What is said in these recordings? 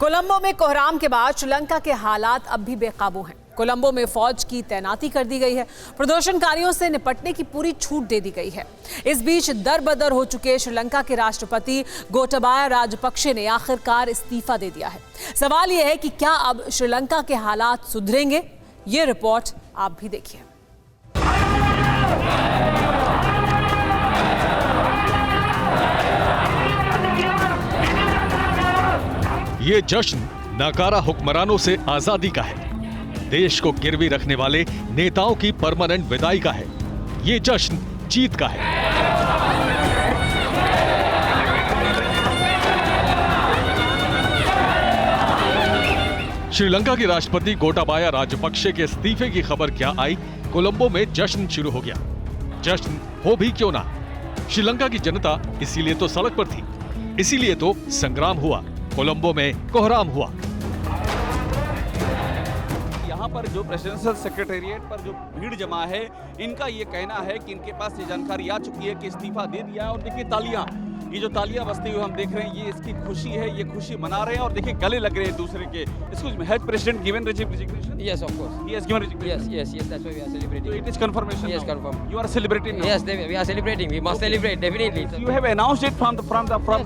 कोलंबो में कोहराम के बाद श्रीलंका के हालात अब भी बेकाबू हैं। कोलंबो में फौज की तैनाती कर दी गई है। प्रदर्शनकारियों से निपटने की पूरी छूट दे दी गई है। इस बीच दरबदर हो चुके श्रीलंका के राष्ट्रपति गोटाबाया राजपक्षे ने आखिरकार इस्तीफा दे दिया है। सवाल यह है कि क्या अब श्रीलंका के हालात सुधरेंगे? ये रिपोर्ट आप भी देखिए। ये जश्न नाकारा हुक्मरानों से आजादी का है। देश को गिरवी रखने वाले नेताओं की परमानेंट विदाई का है। ये जश्न जीत का है। श्रीलंका के राष्ट्रपति गोटाबाया राजपक्षे के इस्तीफे की खबर क्या आई, कोलंबो में जश्न शुरू हो गया। जश्न हो भी क्यों ना, श्रीलंका की जनता इसीलिए तो सड़क पर थी, इसीलिए तो संग्राम हुआ, कोलंबो में कोहराम हुआ। यहाँ पर जो प्रेसिडेंशियल सेक्रेटेरिएट पर जो भीड़ जमा है, इनका ये कहना है कि इनके पास ये जानकारी आ चुकी है कि इस्तीफा दे दिया है। और देखिए तालियां, ये जो तालियां बजती हुई हम देख रहे हैं, ये इसकी खुशी है, ये खुशी मना रहे हैं। और देखिए गले लग रहे हैं दूसरे के। Excuse me, has president given resignation? Yes, of course. He has given resignation. Yes. That's why we are celebrating. So it is confirmation. Yes, now. confirm. You are celebrating now. Yes, we are celebrating. We must celebrate definitely. So you have announced it from the platform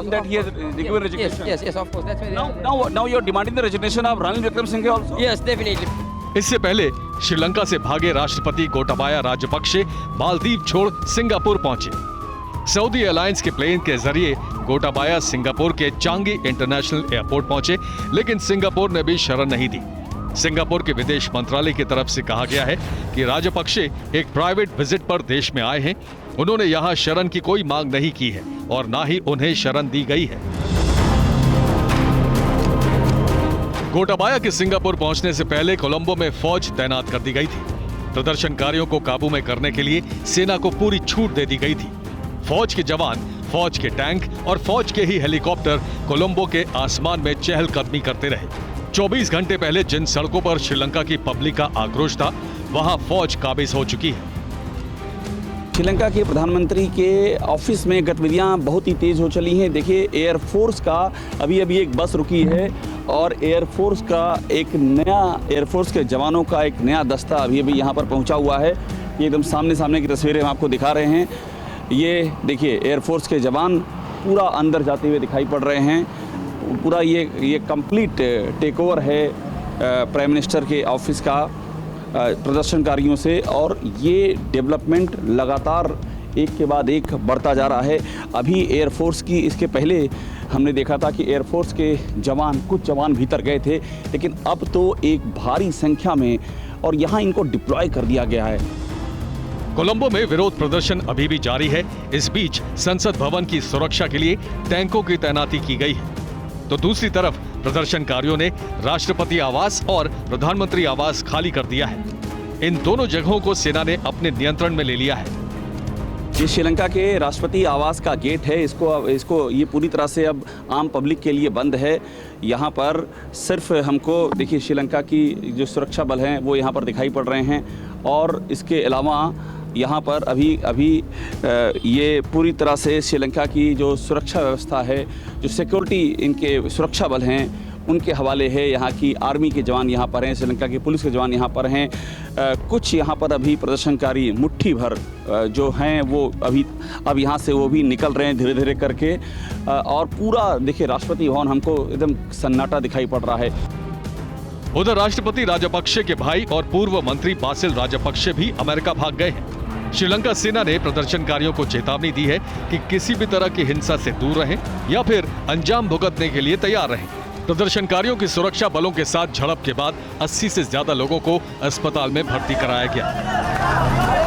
that he has given resignation. Yes, of course. That's why. Now you are demanding the resignation of Ranil Wickremesinghe also. Yes, definitely. इससे पहले श्रीलंका से भागे राष्ट्रपति गोटाबाया राजपक्षे मालदीव छोड़ Singapore पहुंचे। Saudi airlines के plane के जरिए गोटाबाया सिंगापुर के चांगी इंटरनेशनल एयरपोर्ट पहुंचे, लेकिन सिंगापुर ने भी शरण नहीं दी। सिंगापुर के विदेश मंत्रालय की तरफ से कहा गया है कि राजपक्षे एक प्राइवेट विजिट पर देश में आए हैं। उन्होंने यहां शरण की कोई मांग नहीं की है और ना ही उन्हें शरण दी गई है। गोटाबाया के सिंगापुर पहुंचने से पहले कोलंबो में फौज तैनात कर दी गई थी। प्रदर्शनकारियों को काबू में करने के लिए सेना को पूरी छूट दे दी गई थी। फौज के जवान, फौज के टैंक और फौज के ही हेलीकॉप्टर कोलंबो के आसमान में चहलकदमी करते रहे। 24 घंटे पहले जिन सड़कों पर श्रीलंका की पब्लिक का आक्रोश था, वहां फौज काबिज हो चुकी है। श्रीलंका के प्रधानमंत्री के ऑफिस में गतिविधियां बहुत ही तेज हो चली हैं। देखिए एयरफोर्स का अभी एक बस रुकी है और एयरफोर्स के जवानों का एक नया दस्ता अभी यहां पर पहुंचा हुआ है। ये एकदम सामने की तस्वीरें हम आपको दिखा रहे हैं। ये देखिए एयरफोर्स के जवान पूरा अंदर जाते हुए दिखाई पड़ रहे हैं। पूरा ये कंप्लीट टेक ओवर है प्राइम मिनिस्टर के ऑफिस का प्रदर्शनकारियों से। और ये डेवलपमेंट लगातार एक के बाद एक बढ़ता जा रहा है। अभी एयरफोर्स की, इसके पहले हमने देखा था कि एयरफोर्स के कुछ जवान भीतर गए थे, लेकिन अब तो एक भारी संख्या में और यहाँ इनको डिप्लॉय कर दिया गया है। कोलंबो में विरोध प्रदर्शन अभी भी जारी है। इस बीच संसद भवन की सुरक्षा के लिए टैंकों की तैनाती की गई है, तो दूसरी तरफ प्रदर्शनकारियों ने राष्ट्रपति आवास और प्रधानमंत्री आवास खाली कर दिया है। इन दोनों जगहों को सेना ने अपने नियंत्रण में ले लिया है। ये श्रीलंका के राष्ट्रपति आवास का गेट है। इसको ये पूरी तरह से अब आम पब्लिक के लिए बंद है। यहाँ पर सिर्फ हमको देखिए श्रीलंका की जो सुरक्षा बल हैं वो यहाँ पर दिखाई पड़ रहे हैं। और इसके अलावा यहाँ पर अभी ये पूरी तरह से श्रीलंका की जो सुरक्षा व्यवस्था है, जो सिक्योरिटी इनके सुरक्षा बल हैं उनके हवाले है। यहाँ की आर्मी के जवान यहाँ पर हैं, श्रीलंका की पुलिस के जवान यहाँ पर हैं। कुछ यहाँ पर अभी प्रदर्शनकारी मुट्ठी भर जो हैं वो अब यहाँ से वो भी निकल रहे हैं धीरे धीरे करके। और पूरा देखिए राष्ट्रपति भवन हमको एकदम सन्नाटा दिखाई पड़ रहा है। उधर राष्ट्रपति राजपक्षे के भाई और पूर्व मंत्री बासिल राजपक्षे भी अमेरिका भाग गए हैं। श्रीलंका सेना ने प्रदर्शनकारियों को चेतावनी दी है कि किसी भी तरह की हिंसा से दूर रहें या फिर अंजाम भुगतने के लिए तैयार रहें। प्रदर्शनकारियों की सुरक्षा बलों के साथ झड़प के बाद 80 से ज्यादा लोगों को अस्पताल में भर्ती कराया गया।